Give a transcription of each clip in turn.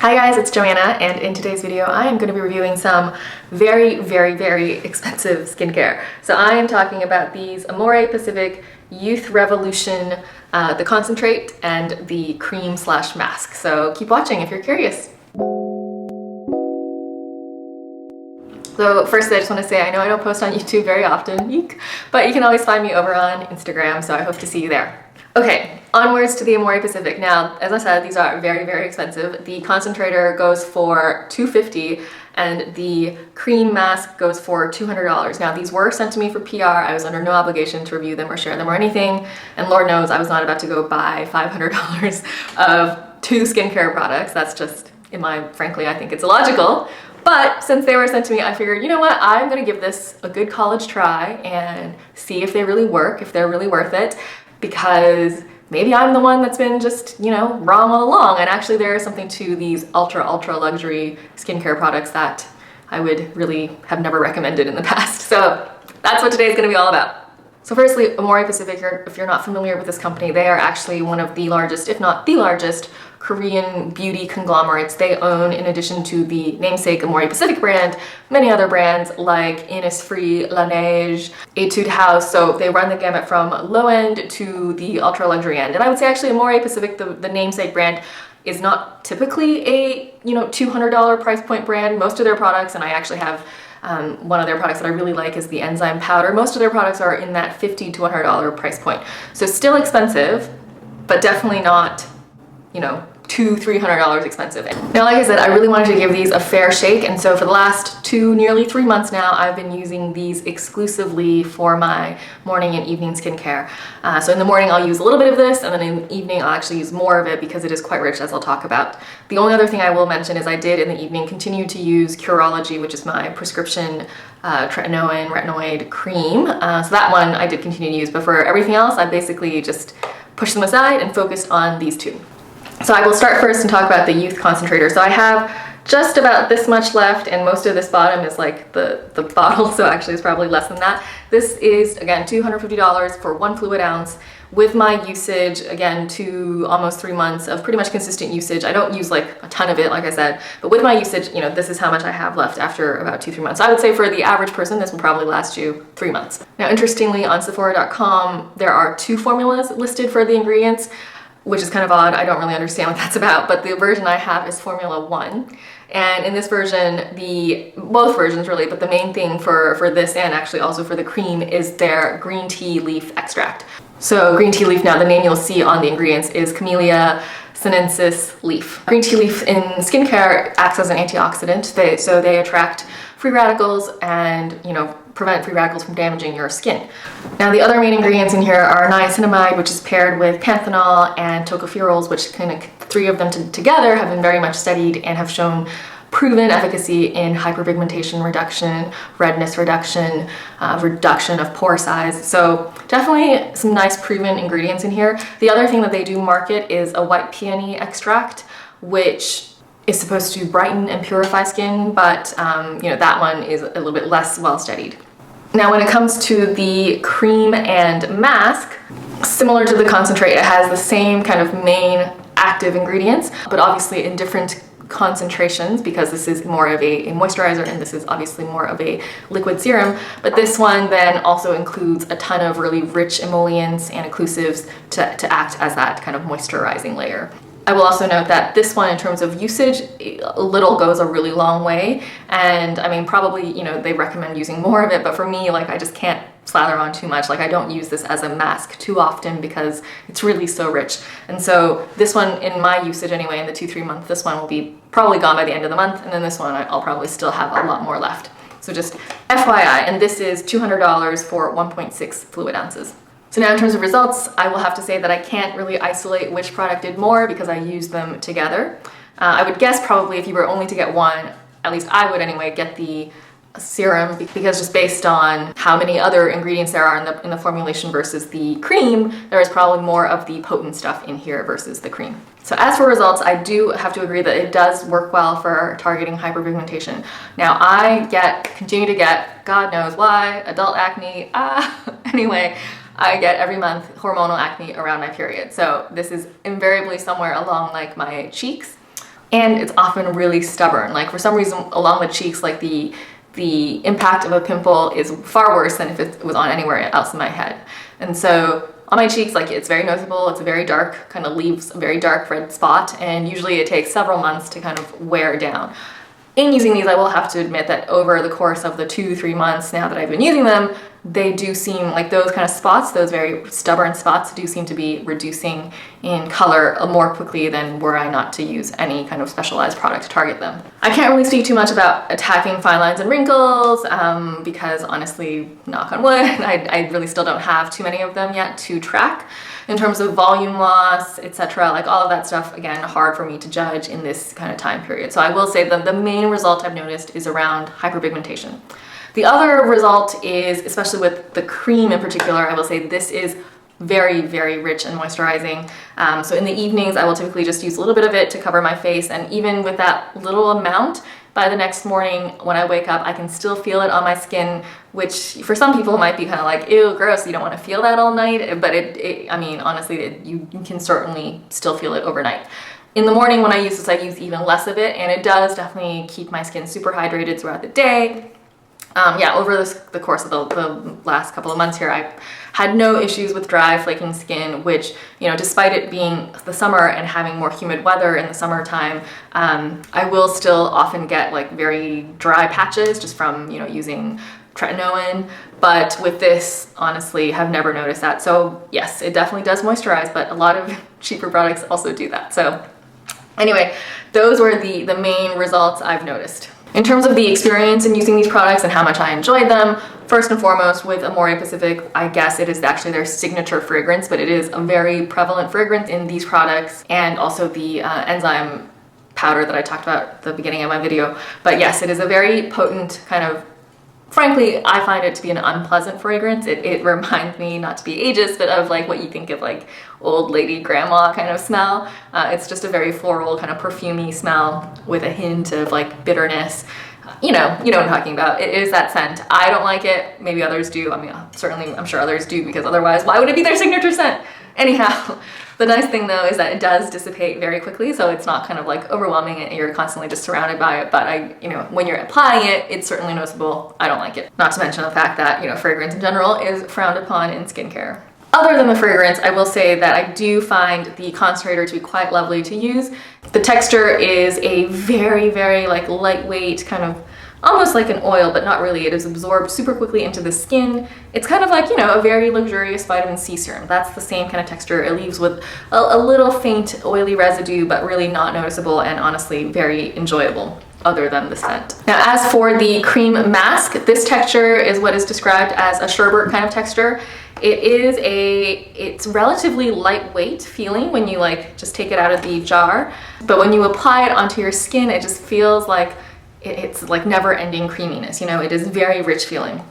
Hi guys, it's Joanna, and in today's video I am going to be reviewing some very expensive skincare. So I am talking about these AmorePacific Youth Revolution, the concentrate and the cream/mask. So keep watching if you're curious. So first I just want to say I know I don't post on YouTube very often, eek, but you can always find me over on Instagram, so I hope to see you there. Okay, onwards to the AmorePacific. Now, as I said, these are very expensive. The concentrator goes for $250 and the cream mask goes for $200. Now, these were sent to me for PR. I was under no obligation to review them or share them or anything. And Lord knows I was not about to go buy $500 of two skincare products. That's just, frankly, I think it's illogical. But since they were sent to me, I figured, you know what, I'm gonna give this a good college try and see if they really work, if they're really worth it. Because maybe I'm the one that's been just, wrong all along. And actually there is something to these ultra luxury skincare products that I would really have never recommended in the past. So that's what today's gonna be all about. So firstly, AmorePacific, if you're not familiar with this company, they are actually one of the largest, if not the largest, Korean beauty conglomerates. They own, in addition to the namesake AmorePacific brand, many other brands like Innisfree, Laneige, Etude House. So they run the gamut from low end to the ultra luxury end. And I would say actually AmorePacific, the namesake brand, is not typically a $200 price point brand. Most of their products, and I actually have one of their products that I really like is the enzyme powder. Most of their products are in that $50 to $100 price point. So still expensive, but definitely not, $200-300 expensive. Now, like I said, I really wanted to give these a fair shake, and so for the last nearly 3 months now, I've been using these exclusively for my morning and evening skincare. So in the morning, I'll use a little bit of this, and then in the evening, I'll actually use more of it because it is quite rich, as I'll talk about. The only other thing I will mention is I did in the evening continue to use Curology, which is my prescription tretinoin retinoid cream. So that one I did continue to use, but for everything else, I basically just pushed them aside and focused on these two. So I will start first and talk about the youth concentrator. So I have just about this much left, and most of this bottom is like the bottle, so actually it's probably less than that. This is, again, $250 for 1 fluid ounce. With my usage, again, 2 almost 3 months of pretty much consistent usage. I don't use like a ton of it, like I said, but with my usage, this is how much I have left after about 2-3 months. So I would say for the average person, this will probably last you 3 months. Now, interestingly, on Sephora.com, there are 2 formulas listed for the ingredients, which is kind of odd. I don't really understand what that's about, but the version I have is Formula 1. And in this version, both versions really, but the main thing for this and actually also for the cream is their green tea leaf extract. So green tea leaf, now the name you'll see on the ingredients is Camellia sinensis leaf. Green tea leaf in skincare acts as an antioxidant, so they attract free radicals and prevent free radicals from damaging your skin. Now the other main ingredients in here are niacinamide, which is paired with panthenol, and tocopherols, which three of them together have been very much studied and have shown proven efficacy in hyperpigmentation reduction, redness reduction, reduction of pore size. So definitely some nice proven ingredients in here. The other thing that they do market is a white peony extract, which is supposed to brighten and purify skin, but that one is a little bit less well studied. Now, when it comes to the cream and mask, similar to the concentrate, it has the same kind of main active ingredients, but obviously in different concentrations, because this is more of a moisturizer and this is obviously more of a liquid serum. But this one then also includes a ton of really rich emollients and occlusives to act as that kind of moisturizing layer. I will also note that this one, in terms of usage, a little goes a really long way. And I mean, probably, they recommend using more of it, but for me, I just can't slather on too much. I don't use this as a mask too often because it's really so rich. And so this one, in my usage anyway, in the 2-3 month, this one will be probably gone by the end of the month. And then this one, I'll probably still have a lot more left. So just FYI, and this is $200 for 1.6 fluid ounces. So now in terms of results, I will have to say that I can't really isolate which product did more because I used them together. I would guess probably if you were only to get one, at least I would anyway, get the serum, because just based on how many other ingredients there are in the formulation versus the cream, there is probably more of the potent stuff in here versus the cream. So as for results, I do have to agree that it does work well for targeting hyperpigmentation. Now I continue to get, God knows why, adult acne, anyway, I get every month hormonal acne around my period. So this is invariably somewhere along my cheeks. and it's often really stubborn. Like for some reason along the cheeks, like the impact of a pimple is far worse than if it was on anywhere else in my head. And so on my cheeks, like it's very noticeable, it's a very dark, kind of leaves a very dark red spot, and usually it takes several months to kind of wear down. In using these, I will have to admit that over the course of the 2-3 months now that I've been using them, they do seem like those kind of spots, those very stubborn spots, do seem to be reducing in color more quickly than were I not to use any kind of specialized product to target them. I can't really speak too much about attacking fine lines and wrinkles because honestly, knock on wood, I really still don't have too many of them yet to track. In terms of volume loss, etc., like all of that stuff, again, hard for me to judge in this kind of time period. So I will say that the main result I've noticed is around hyperpigmentation. The other result is, especially with the cream in particular, I will say this is very, very rich and moisturizing. So in the evenings, I will typically just use a little bit of it to cover my face, and even with that little amount, by the next morning when I wake up, I can still feel it on my skin, which for some people might be kind of like, ew, gross, you don't want to feel that all night, but I mean, honestly, you can certainly still feel it overnight. In the morning when I use this, I use even less of it, and it does definitely keep my skin super hydrated throughout the day. Yeah, over the course of the last couple of months here, I had no issues with dry, flaking skin, which, you know, despite it being the summer and having more humid weather in the summertime, I will still often get like very dry patches just from, you know, using tretinoin. But with this, honestly, have never noticed that. So yes, it definitely does moisturize, but a lot of cheaper products also do that. So anyway, those were the main results I've noticed. In terms of the experience in using these products and how much I enjoyed them, first and foremost with AmorePacific, I guess it is actually their signature fragrance, but it is a very prevalent fragrance in these products, and also the enzyme powder that I talked about at the beginning of my video. But yes, it is a very potent kind of, frankly, I find it to be an unpleasant fragrance. It reminds me, not to be ageist, but of like what you think of like old lady grandma kind of smell. It's just a very floral kind of perfumey smell with a hint of like bitterness. You know what I'm talking about. It is that scent. I don't like it. Maybe others do. I mean, certainly I'm sure others do, because otherwise why would it be their signature scent? Anyhow, the nice thing though is that it does dissipate very quickly, so it's not kind of like overwhelming and you're constantly just surrounded by it. But when you're applying it, it's certainly noticeable. I don't like it. Not to mention the fact that, you know, fragrance in general is frowned upon in skincare. Other than the fragrance, I will say that I do find the concentrator to be quite lovely to use. The texture is a very, very like lightweight, kind of almost like an oil, but not really. It is absorbed super quickly into the skin. It's kind of like, you know, a very luxurious vitamin C serum. That's the same kind of texture. It leaves with a little faint oily residue, but really not noticeable, and honestly very enjoyable other than the scent. Now, as for the cream mask, this texture is what is described as a sherbet kind of texture. It's relatively lightweight feeling when you like just take it out of the jar, but when you apply it onto your skin, it just feels like it's like never-ending creaminess. You know, it is very rich feeling.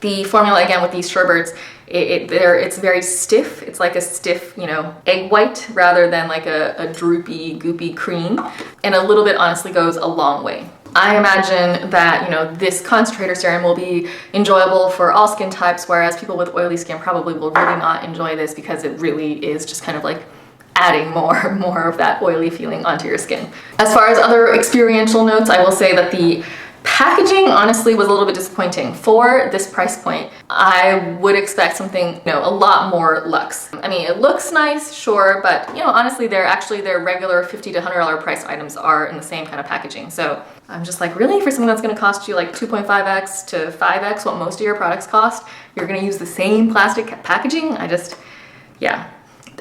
The formula, again, with these sherbets, it's very stiff. It's like a stiff, you know, egg white rather than like a droopy, goopy cream. And a little bit honestly goes a long way. I imagine that, you know, this concentrator serum will be enjoyable for all skin types, whereas people with oily skin probably will really not enjoy this, because it really is just kind of like adding more of that oily feeling onto your skin. As far as other experiential notes, I will say that the packaging honestly was a little bit disappointing. For this price point, I would expect something, you know, a lot more luxe. I mean, it looks nice, sure, but you know, honestly, their regular $50 to $100 price items are in the same kind of packaging. So I'm just like, really? For something that's gonna cost you like 2.5x to 5x what most of your products cost, you're gonna use the same plastic packaging? Yeah.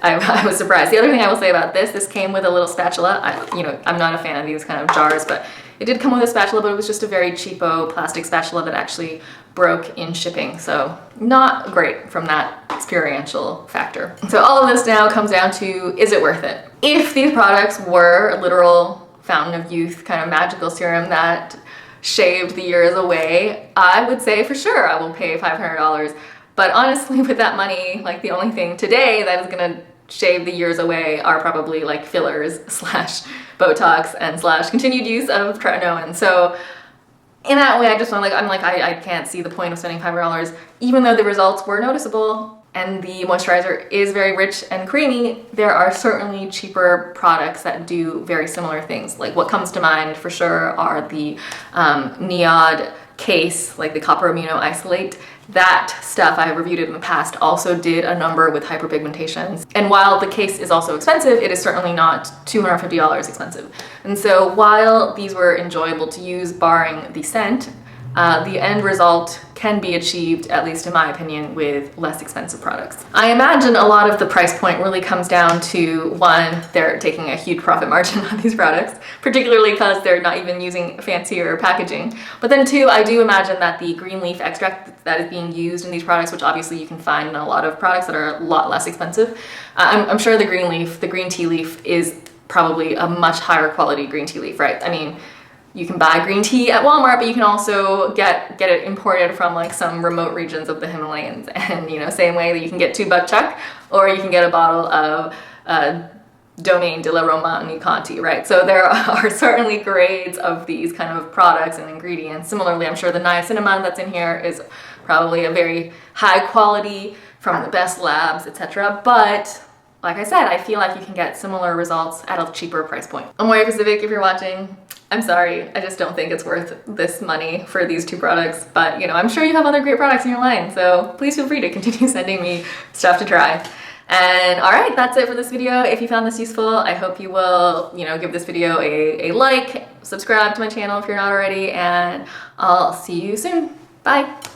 I was surprised. The other thing I will say about this came with a little spatula. I'm not a fan of these kind of jars, but it did come with a spatula, but it was just a very cheapo plastic spatula that actually broke in shipping. So not great from that experiential factor. So all of this now comes down to, is it worth it? If these products were a literal fountain of youth kind of magical serum that shaved the years away, I would say for sure I will pay $500. But honestly, with that money, like the only thing today that is gonna shave the years away are probably like fillers / Botox and / continued use of tretinoin. So in that way, I can't see the point of spending $500, even though the results were noticeable. and the moisturizer is very rich and creamy, there are certainly cheaper products that do very similar things. Like what comes to mind for sure are the Niod case, like the copper amino isolate. That stuff, I have reviewed it in the past, also did a number with hyperpigmentations. And while the case is also expensive, it is certainly not $250 expensive. And so while these were enjoyable to use, barring the scent, the end result can be achieved, at least in my opinion, with less expensive products. I imagine a lot of the price point really comes down to, one, they're taking a huge profit margin on these products, particularly because they're not even using fancier packaging. But then two, I do imagine that the green leaf extract that is being used in these products, which obviously you can find in a lot of products that are a lot less expensive, I'm sure the green tea leaf is probably a much higher quality green tea leaf, right? I mean, you can buy green tea at Walmart, but you can also get it imported from like some remote regions of the Himalayas. And you know, same way that you can get $2 Chuck, or you can get a bottle of Domaine de la Romagna Conti, right? So there are certainly grades of these kind of products and ingredients. Similarly, I'm sure the niacinamide that's in here is probably a very high quality from the best labs, etc. But like I said, I feel like you can get similar results at a cheaper price point. AmorePacific, if you're watching, I'm sorry, I just don't think it's worth this money for these two products, but you know, I'm sure you have other great products in your line, so please feel free to continue sending me stuff to try. And all right, that's it for this video. If you found this useful, I hope you will, you know, give this video a like, subscribe to my channel if you're not already, and I'll see you soon. Bye.